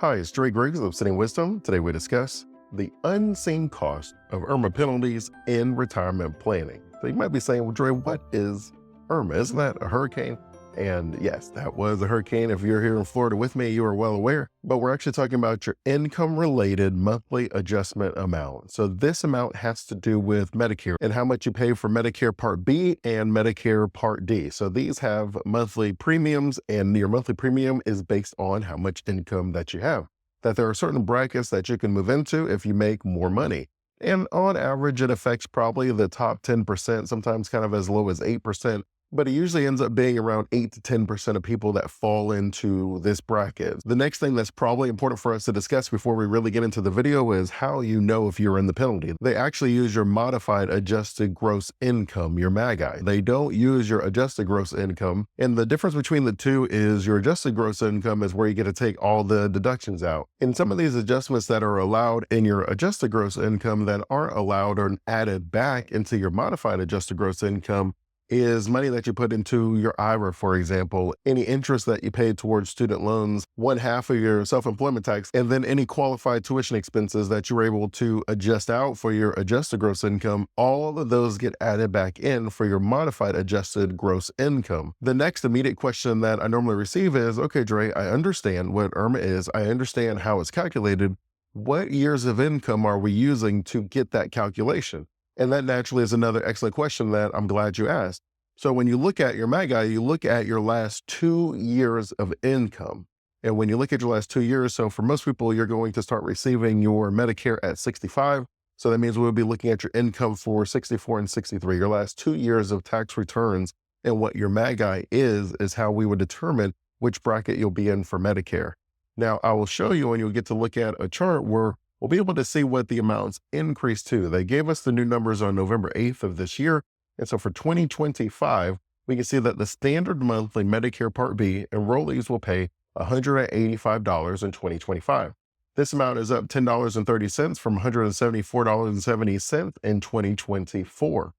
Hi, it's Dre Griggs of Obsidian Wisdom. Today we discuss the unseen cost of IRMAA penalties in retirement planning. So you might be saying, well, Dre, what is IRMAA? Isn't that a hurricane? And yes, that was a hurricane. If you're here in Florida with me, you are well aware, but we're actually talking about your income-related monthly adjustment amount. So this amount has to do with Medicare and how much you pay for Medicare Part B and Medicare Part D. So these have monthly premiums, and your monthly premium is based on how much income that you have. That there are certain brackets that you can move into if you make more money. And on average, it affects probably the top 10%, sometimes kind of as low as 8%. But it usually ends up being around 8 to 10% of people that fall into this bracket. The next thing that's probably important for us to discuss before we really get into the video is how you know if you're in the penalty. They actually use your modified adjusted gross income, your MAGI. They don't use your adjusted gross income. And the difference between the two is your adjusted gross income is where you get to take all the deductions out. And some of these adjustments that are allowed in your adjusted gross income that aren't allowed or added back into your modified adjusted gross income is money that you put into your IRA, for example, any interest that you paid towards student loans, 1/2 of your self-employment tax, and then any qualified tuition expenses that you were able to adjust out for your adjusted gross income. All of those get added back in for your modified adjusted gross income. The next immediate question that I normally receive is, okay, Dre, I understand what IRMAA is. I understand how it's calculated. What years of income are we using to get that calculation? And that naturally is another excellent question that I'm glad you asked. So when you look at your MAGI, you look at your last 2 years of income. And when you look at your last 2 years, so for most people, you're going to start receiving your Medicare at 65. So that means we'll be looking at your income for 64 and 63, your last 2 years of tax returns. And what your MAGI is how we would determine which bracket you'll be in for Medicare. Now, I will show you, and you'll get to look at a chart where we'll be able to see what the amounts increase to. They gave us the new numbers on November 8th of this year. And so for 2025, we can see that the standard monthly Medicare Part B enrollees will pay $185 in 2025. This amount is up $10.30 from $174.70 in 2024.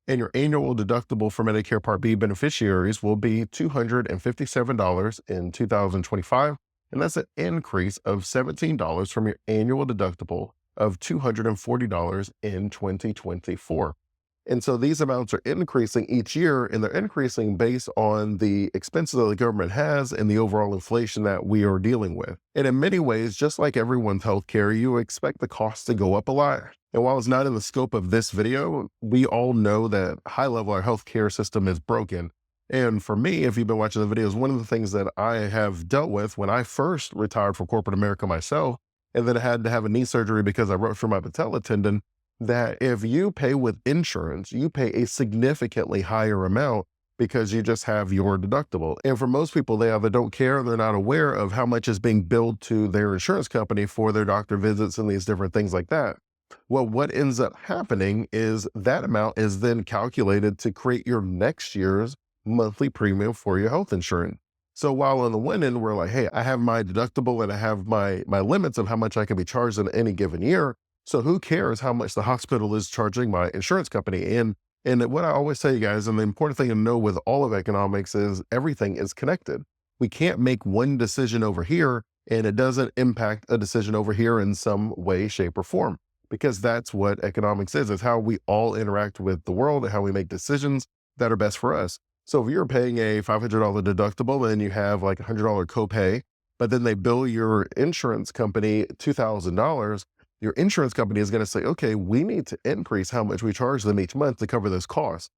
And your annual deductible for Medicare Part B beneficiaries will be $257 in 2025. And that's an increase of $17 from your annual deductible of $240 in 2024. And so these amounts are increasing each year, and they're increasing based on the expenses that the government has and the overall inflation that we are dealing with. And in many ways, just like everyone's healthcare, you expect the cost to go up a lot. And while it's not in the scope of this video, we all know that high level our healthcare system is broken. And for me, if you've been watching the videos, one of the things that I have dealt with when I first retired from corporate America myself, and then I had to have a knee surgery because I ruptured my patella tendon, that if you pay with insurance, you pay a significantly higher amount because you just have your deductible. And for most people, they either don't care, they're not aware of how much is being billed to their insurance company for their doctor visits and these different things like that. Well, what ends up happening is that amount is then calculated to create your next year's monthly premium for your health insurance. So while on the one end, we're like, hey, I have my deductible and I have my limits of how much I can be charged in any given year. So who cares how much the hospital is charging my insurance company? And what I always say, you guys, and the important thing to know with all of economics is everything is connected. We can't make one decision over here and it doesn't impact a decision over here in some way, shape, or form, because that's what economics is. It's how we all interact with the world and how we make decisions that are best for us. So if you're paying a $500 deductible and you have like a $100 copay, but then they bill your insurance company $2,000, your insurance company is going to say, okay, we need to increase how much we charge them each month to cover this cost.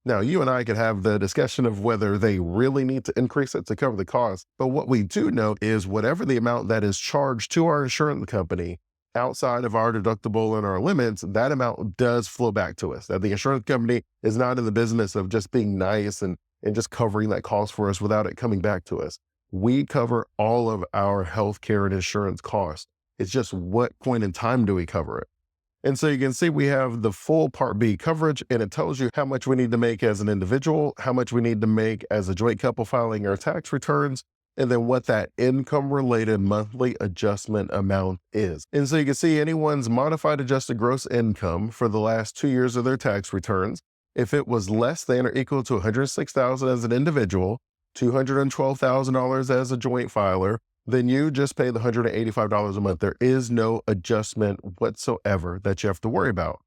Now, you and I could have the discussion of whether they really need to increase it to cover the cost. But what we do know is whatever the amount that is charged to our insurance company outside of our deductible and our limits, that amount does flow back to us. That the insurance company is not in the business of just being nice and just covering that cost for us without it coming back to us. We cover all of our healthcare and insurance costs. It's just what point in time do we cover it? And so you can see we have the full Part B coverage, and it tells you how much we need to make as an individual, how much we need to make as a joint couple filing our tax returns, and then what that income-related monthly adjustment amount is. And so you can see anyone's modified adjusted gross income for the last 2 years of their tax returns, if it was less than or equal to $106,000 as an individual, $212,000 as a joint filer, then you just pay the $185 a month. There is no adjustment whatsoever that you have to worry about.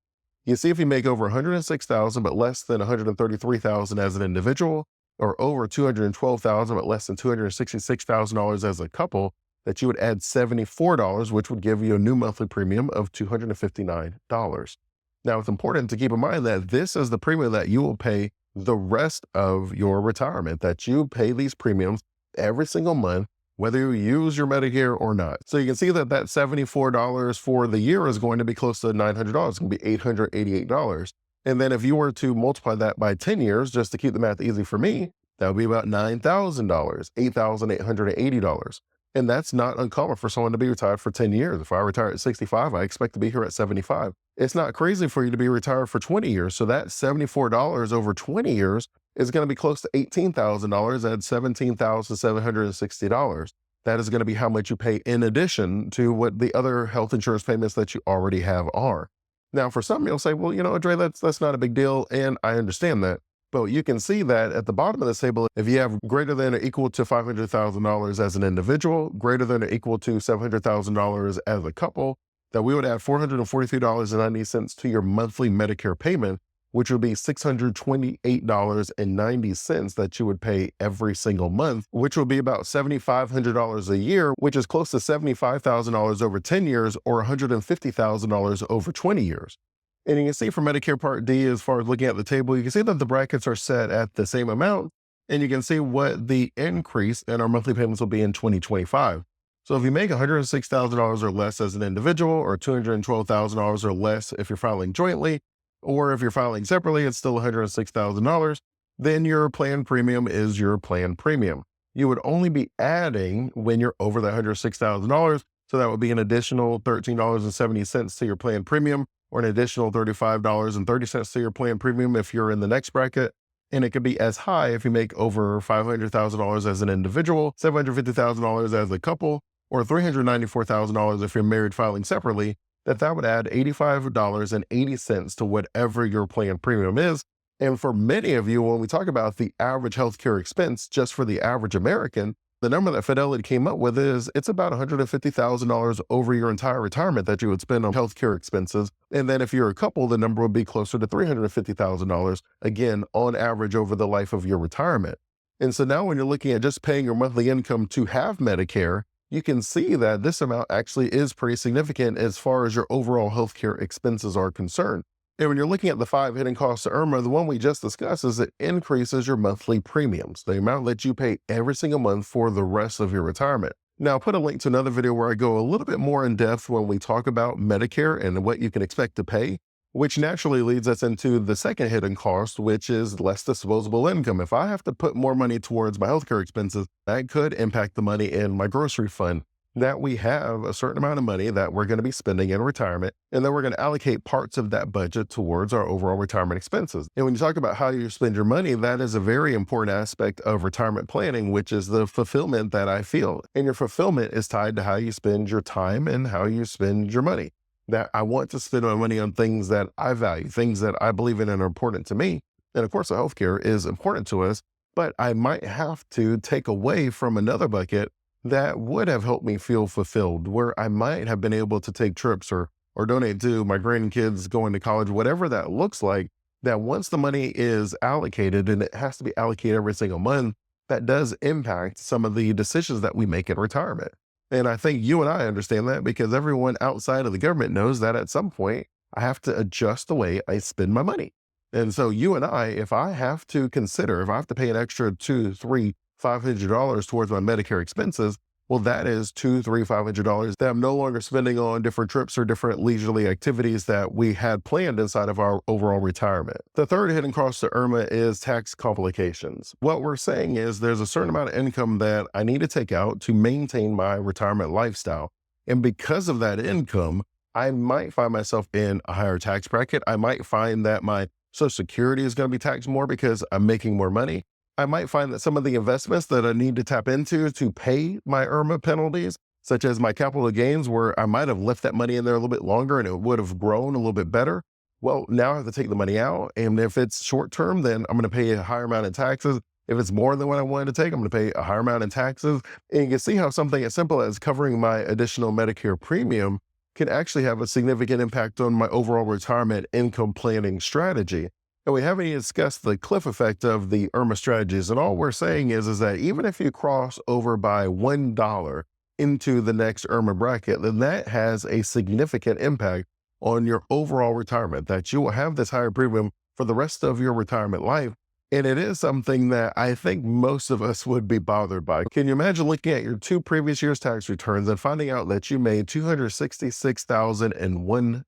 You see, if you make over 106,000 but less than 133,000 as an individual, or over 212,000 but less than $266,000 as a couple, that you would add $74, which would give you a new monthly premium of $259. Now, it's important to keep in mind that this is the premium that you will pay the rest of your retirement, that you pay these premiums every single month, whether you use your Medicare or not. So you can see that that $74 for the year is going to be close to $900. It's going to be $888. And then if you were to multiply that by 10 years, just to keep the math easy for me, that would be about $9,000, $8,880. And that's not uncommon for someone to be retired for 10 years. If I retire at 65, I expect to be here at 75. It's not crazy for you to be retired for 20 years. So that $74 over 20 years is going to be close to $18,000 at $17,760. That is going to be how much you pay in addition to what the other health insurance payments that you already have are. Now, for some, you'll say, well, Dre, that's not a big deal. And I understand that. But you can see that at the bottom of this table, if you have greater than or equal to $500,000 as an individual, greater than or equal to $700,000 as a couple, that we would add $443.90 to your monthly Medicare payment, which would be $628.90 that you would pay every single month, which will be about $7,500 a year, which is close to $75,000 over 10 years or $150,000 over 20 years. And you can see for Medicare Part D, as far as looking at the table, you can see that the brackets are set at the same amount, and you can see what the increase in our monthly payments will be in 2025. So if you make $106,000 or less as an individual, or $212,000 or less if you're filing jointly, or if you're filing separately, it's still $106,000, then your plan premium is your plan premium. You would only be adding when you're over the $106,000. So that would be an additional $13.70 to your plan premium, or an additional $35.30 to your plan premium if you're in the next bracket. And it could be as high if you make over $500,000 as an individual, $750,000 as a couple, or $394,000 if you're married filing separately, that would add $85.80 to whatever your plan premium is. And for many of you, when we talk about the average healthcare expense, just for the average American, the number that Fidelity came up with is it's about $150,000 over your entire retirement that you would spend on healthcare expenses. And then if you're a couple, the number would be closer to $350,000, again, on average over the life of your retirement. And so now when you're looking at just paying your monthly income to have Medicare, you can see that this amount actually is pretty significant as far as your overall healthcare expenses are concerned. And when you're looking at the 5 hidden costs of IRMAA, the one we just discussed is it increases your monthly premiums, the amount that you pay every single month for the rest of your retirement. Now, I'll put a link to another video where I go a little bit more in depth when we talk about Medicare and what you can expect to pay, which naturally leads us into the second hidden cost, which is less disposable income. If I have to put more money towards my healthcare expenses, that could impact the money in my grocery fund. That we have a certain amount of money that we're going to be spending in retirement, and then we're going to allocate parts of that budget towards our overall retirement expenses. And when you talk about how you spend your money, that is a very important aspect of retirement planning, which is the fulfillment that I feel. And your fulfillment is tied to how you spend your time and how you spend your money. That I want to spend my money on things that I value, things that I believe in and are important to me. And of course, the healthcare is important to us, but I might have to take away from another bucket that would have helped me feel fulfilled, where I might have been able to take trips or donate to my grandkids going to college, whatever that looks like, that once the money is allocated, and it has to be allocated every single month, that does impact some of the decisions that we make in retirement. And I think you and I understand that because everyone outside of the government knows that at some point, I have to adjust the way I spend my money. And so you and I, if I have to pay an extra $200, $300, $500 towards my Medicare expenses, well, that is $200, $300, $500 that I'm no longer spending on different trips or different leisurely activities that we had planned inside of our overall retirement. The third hidden cost to IRMAA is tax complications. What we're saying is there's a certain amount of income that I need to take out to maintain my retirement lifestyle. And because of that income, I might find myself in a higher tax bracket. I might find that my Social Security is going to be taxed more because I'm making more money. I might find that some of the investments that I need to tap into to pay my IRMAA penalties, such as my capital gains, where I might have left that money in there a little bit longer and it would have grown a little bit better. Well, now I have to take the money out. And if it's short term, then I'm going to pay a higher amount of taxes. If it's more than what I wanted to take, I'm going to pay a higher amount in taxes. And you can see how something as simple as covering my additional Medicare premium can actually have a significant impact on my overall retirement income planning strategy. And we haven't even discussed the cliff effect of the IRMAA strategies. And all we're saying is that even if you cross over by $1 into the next IRMAA bracket, then that has a significant impact on your overall retirement, that you will have this higher premium for the rest of your retirement life. And it is something that I think most of us would be bothered by. Can you imagine looking at your 2 previous years' tax returns and finding out that you made $266,001?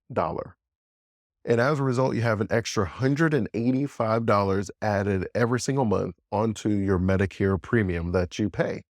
And as a result, you have an extra $185 added every single month onto your Medicare premium that you pay.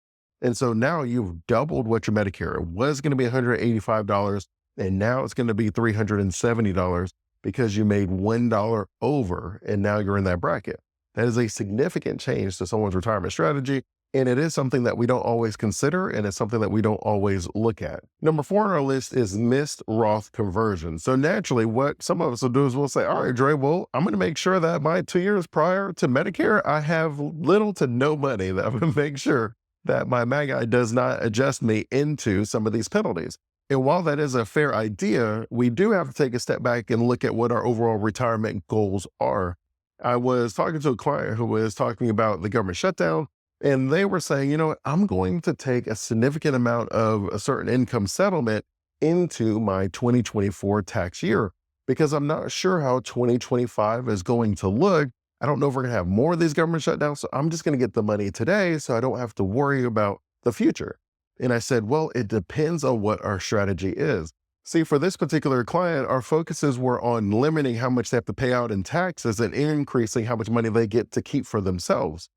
And so now you've doubled what your Medicare was going to be $185, and now it's going to be $370 because you made $1 over, and now you're in that bracket. That is a significant change to someone's retirement strategy, and it is something that we don't always consider, and it's something that we don't always look at. Number 4 on our list is missed Roth conversion. So naturally, what some of us will do is we'll say, all right, Dre, well, I'm going to make sure that my 2 years prior to Medicare, I have little to no money, that I'm going to make sure that my MAGI does not adjust me into some of these penalties. And while that is a fair idea, we do have to take a step back and look at what our overall retirement goals are. I was talking to a client who was talking about the government shutdown, and they were saying, you know what, I'm going to take a significant amount of a certain income settlement into my 2024 tax year because I'm not sure how 2025 is going to look. I don't know if we're going to have more of these government shutdowns, so I'm just going to get the money today so I don't have to worry about the future. And I said, well, it depends on what our strategy is. See, for this particular client, our focuses were on limiting how much they have to pay out in taxes and increasing how much money they get to keep for themselves.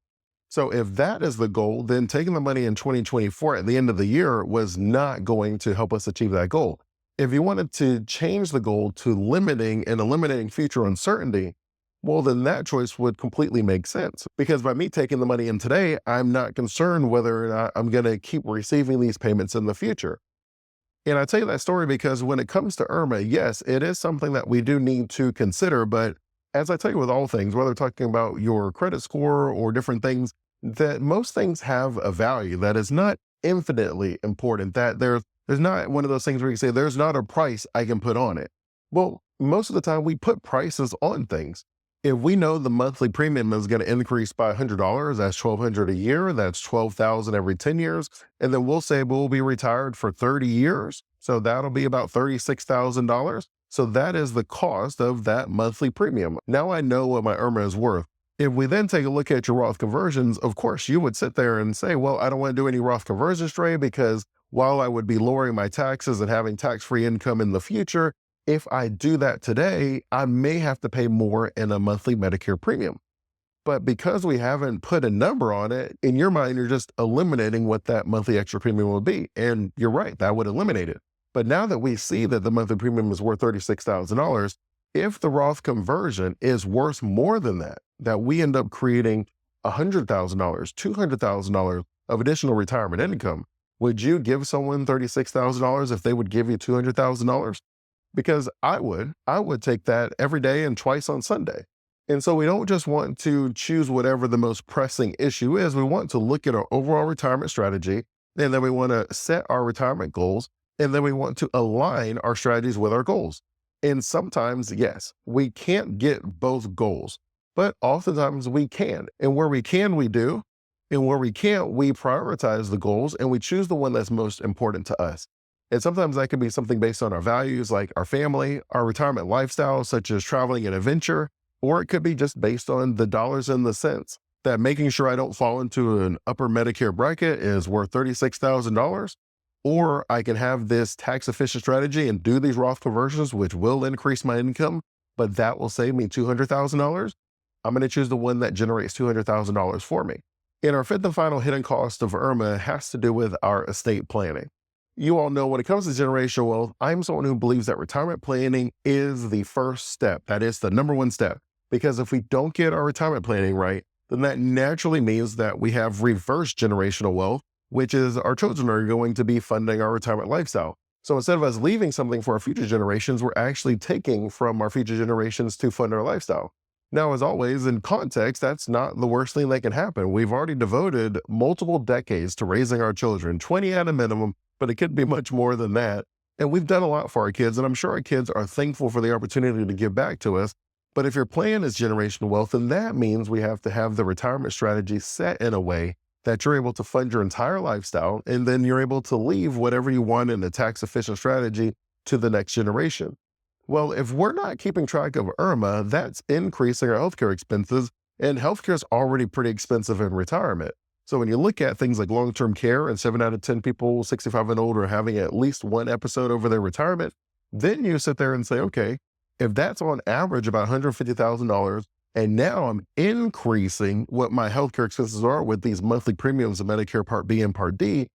So if that is the goal, then taking the money in 2024 at the end of the year was not going to help us achieve that goal. If you wanted to change the goal to limiting and eliminating future uncertainty, well, then that choice would completely make sense. Because by me taking the money in today, I'm not concerned whether or not I'm going to keep receiving these payments in the future. And I tell you that story because when it comes to IRMAA, yes, it is something that we do need to consider. But as I tell you with all things, whether talking about your credit score or different things, that most things have a value that is not infinitely important, that there's not one of those things where you say, there's not a price I can put on it. Well, most of the time we put prices on things. If we know the monthly premium is going to increase by $100, that's $1,200 a year, that's $12,000 every 10 years. And then we'll say we'll be retired for 30 years. So that'll be about $36,000. So that is the cost of that monthly premium. Now I know what my IRMAA is worth. If we then take a look at your Roth conversions, of course, you would sit there and say, well, I don't want to do any Roth conversions, Dre, because while I would be lowering my taxes and having tax-free income in the future, if I do that today, I may have to pay more in a monthly Medicare premium. But because we haven't put a number on it, in your mind, you're just eliminating what that monthly extra premium will be. And you're right, that would eliminate it. But now that we see that the monthly premium is worth $36,000, if the Roth conversion is worth more than that, that we end up creating $100,000, $200,000 of additional retirement income, would you give someone $36,000 if they would give you $200,000? Because I would take that every day and twice on Sunday. And so we don't just want to choose whatever the most pressing issue is. We want to look at our overall retirement strategy, and then we want to set our retirement goals, and then we want to align our strategies with our goals. And sometimes, yes, we can't get both goals, but oftentimes we can. And where we can, we do. And where we can't, we prioritize the goals and we choose the one that's most important to us. And sometimes that can be something based on our values, like our family, our retirement lifestyle, such as traveling and adventure, or it could be just based on the dollars and the cents, that making sure I don't fall into an upper Medicare bracket is worth $36,000, or I can have this tax efficient strategy and do these Roth conversions, which will increase my income, but that will save me $200,000. I'm going to choose the one that generates $200,000 for me. And our fifth and final hidden cost of IRMAA has to do with our estate planning. You all know when it comes to generational wealth, I'm someone who believes that retirement planning is the first step. That is the number one step. Because if we don't get our retirement planning right, then that naturally means that we have reverse generational wealth, which is our children are going to be funding our retirement lifestyle. So instead of us leaving something for our future generations, we're actually taking from our future generations to fund our lifestyle. Now, as always, in context, that's not the worst thing that can happen. We've already devoted multiple decades to raising our children, 20 at a minimum, but it could be much more than that. And we've done a lot for our kids, and I'm sure our kids are thankful for the opportunity to give back to us. But if your plan is generational wealth, then that means we have to have the retirement strategy set in a way that you're able to fund your entire lifestyle, and then you're able to leave whatever you want in a tax efficient strategy to the next generation. Well, if we're not keeping track of IRMAA, that's increasing our healthcare expenses, and healthcare is already pretty expensive in retirement. So when you look at things like long-term care, and 7 out of 10 people 65 and older are having at least one episode over their retirement, then you sit there and say, okay, if that's on average about $150,000, and now I'm increasing what my healthcare expenses are with these monthly premiums of Medicare Part B and Part D,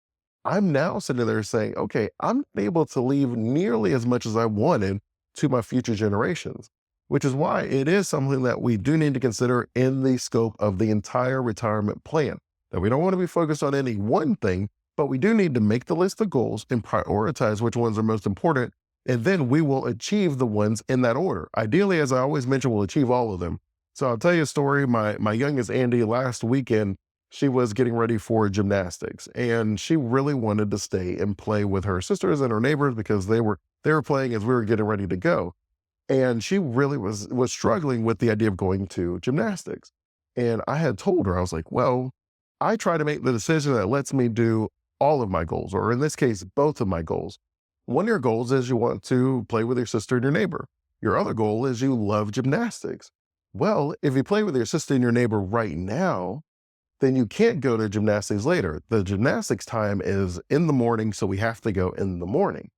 I'm now sitting there saying, okay, I'm able to leave nearly as much as I wanted to my future generations, which is why it is something that we do need to consider in the scope of the entire retirement plan. That we don't want to be focused on any one thing, but we do need to make the list of goals and prioritize which ones are most important, and then we will achieve the ones in that order. Ideally, as I always mention, we'll achieve all of them. So I'll tell you a story. My youngest Andy, last weekend, she was getting ready for gymnastics, and she really wanted to stay and play with her sisters and her neighbors because they were playing as we were getting ready to go. And she really was struggling with the idea of going to gymnastics. And I had told her, I was like, well, I try to make the decision that lets me do all of my goals, or in this case, both of my goals. One of your goals is you want to play with your sister and your neighbor. Your other goal is you love gymnastics. Well, if you play with your sister and your neighbor right now, then you can't go to gymnastics later. The gymnastics time is in the morning, so we have to go in the morning.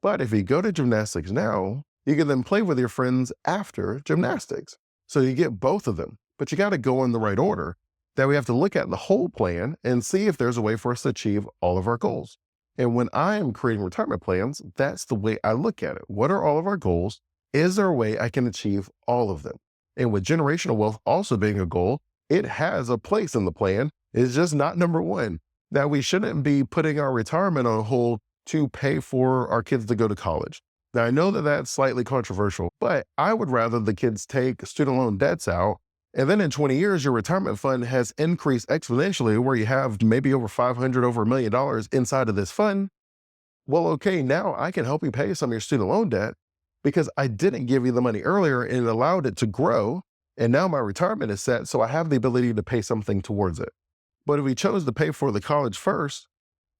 But if you go to gymnastics now, you can then play with your friends after gymnastics. So you get both of them, but you got to go in the right order. That we have to look at the whole plan and see if there's a way for us to achieve all of our goals. And when I am creating retirement plans, that's the way I look at it. What are all of our goals? Is there a way I can achieve all of them? And with generational wealth also being a goal, it has a place in the plan. It's just not number one. That we shouldn't be putting our retirement on hold to pay for our kids to go to college. Now, I know that that's slightly controversial, but I would rather the kids take student loan debts out, and then in 20 years, your retirement fund has increased exponentially where you have maybe over 500, over $1 million inside of this fund. Well, okay, now I can help you pay some of your student loan debt because I didn't give you the money earlier and it allowed it to grow. And now my retirement is set, so I have the ability to pay something towards it. But if we chose to pay for the college first,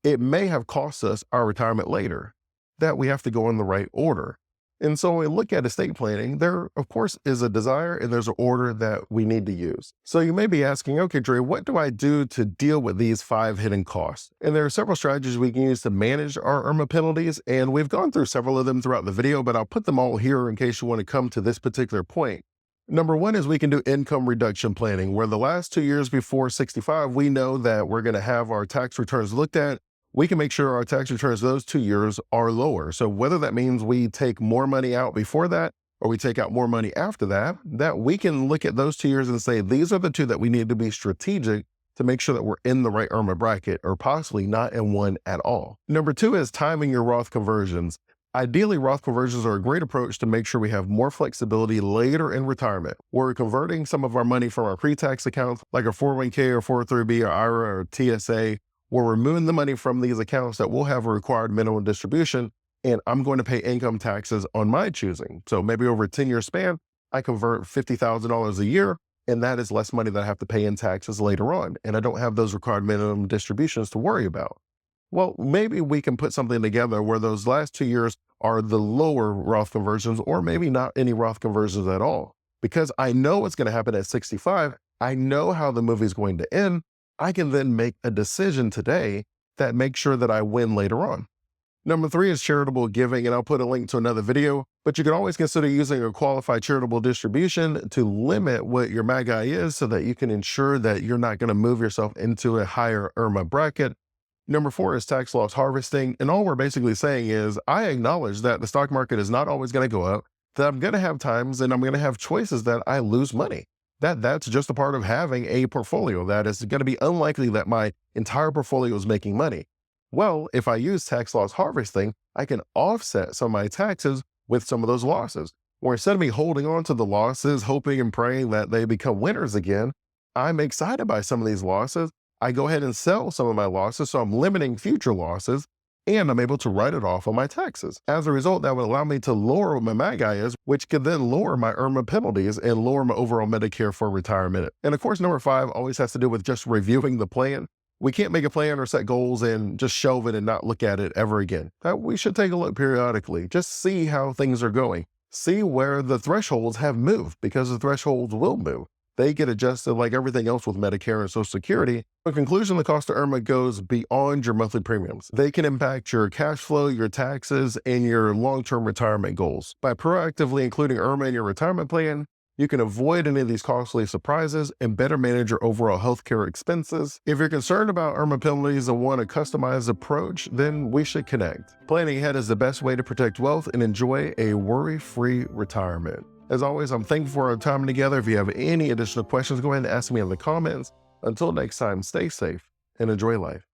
it may have cost us our retirement later. That we have to go in the right order. And so when we look at estate planning, there, of course, is a desire and there's an order that we need to use. So you may be asking, okay, Dre, what do I do to deal with these 5 hidden costs? And there are several strategies we can use to manage our IRMAA penalties, and we've gone through several of them throughout the video, but I'll put them all here in case you want to come to this particular point. Number one is we can do income reduction planning, where the last 2 years before 65, we know that we're going to have our tax returns looked at. We can make sure our tax returns those 2 years are lower. So whether that means we take more money out before that or we take out more money after that, that we can look at those 2 years and say, these are the two that we need to be strategic to make sure that we're in the right IRMAA bracket or possibly not in one at all. Number two is timing your Roth conversions. Ideally, Roth conversions are a great approach to make sure we have more flexibility later in retirement. We're converting some of our money from our pre-tax accounts, like a 401k or 403b or IRA or TSA. We're removing the money from these accounts that will have a required minimum distribution, and I'm going to pay income taxes on my choosing. So maybe over a 10-year span, I convert $50,000 a year, and that is less money that I have to pay in taxes later on, and I don't have those required minimum distributions to worry about. Well, maybe we can put something together where those last 2 years are the lower Roth conversions, or maybe not any Roth conversions at all. Because I know what's going to happen at 65, I know how the movie is going to end, I can then make a decision today that makes sure that I win later on. Number three is charitable giving, and I'll put a link to another video, but you can always consider using a qualified charitable distribution to limit what your MAGI is so that you can ensure that you're not going to move yourself into a higher IRMAA bracket. Number four is tax loss harvesting, and all we're basically saying is I acknowledge that the stock market is not always going to go up, that I'm going to have times and I'm going to have choices that I lose money. That's just a part of having a portfolio. That is going to be unlikely that my entire portfolio is making money. Well, if I use tax loss harvesting, I can offset some of my taxes with some of those losses. Where instead of me holding on to the losses, hoping and praying that they become winners again, I'm excited by some of these losses. I go ahead and sell some of my losses, so I'm limiting future losses, and I'm able to write it off on my taxes. As a result, that would allow me to lower what my MAGI is, which could then lower my IRMAA penalties and lower my overall Medicare for retirement. And of course, number 5 always has to do with just reviewing the plan. We can't make a plan or set goals and just shelve it and not look at it ever again. We should take a look periodically, just see how things are going. See where the thresholds have moved, because the thresholds will move. They get adjusted like everything else with Medicare and Social Security. In conclusion, the cost of IRMAA goes beyond your monthly premiums. They can impact your cash flow, your taxes, and your long-term retirement goals. By proactively including IRMAA in your retirement plan, you can avoid any of these costly surprises and better manage your overall healthcare expenses. If you're concerned about IRMAA penalties and want a customized approach, then we should connect. Planning ahead is the best way to protect wealth and enjoy a worry-free retirement. As always, I'm thankful for our time together. If you have any additional questions, go ahead and ask me in the comments. Until next time, stay safe and enjoy life.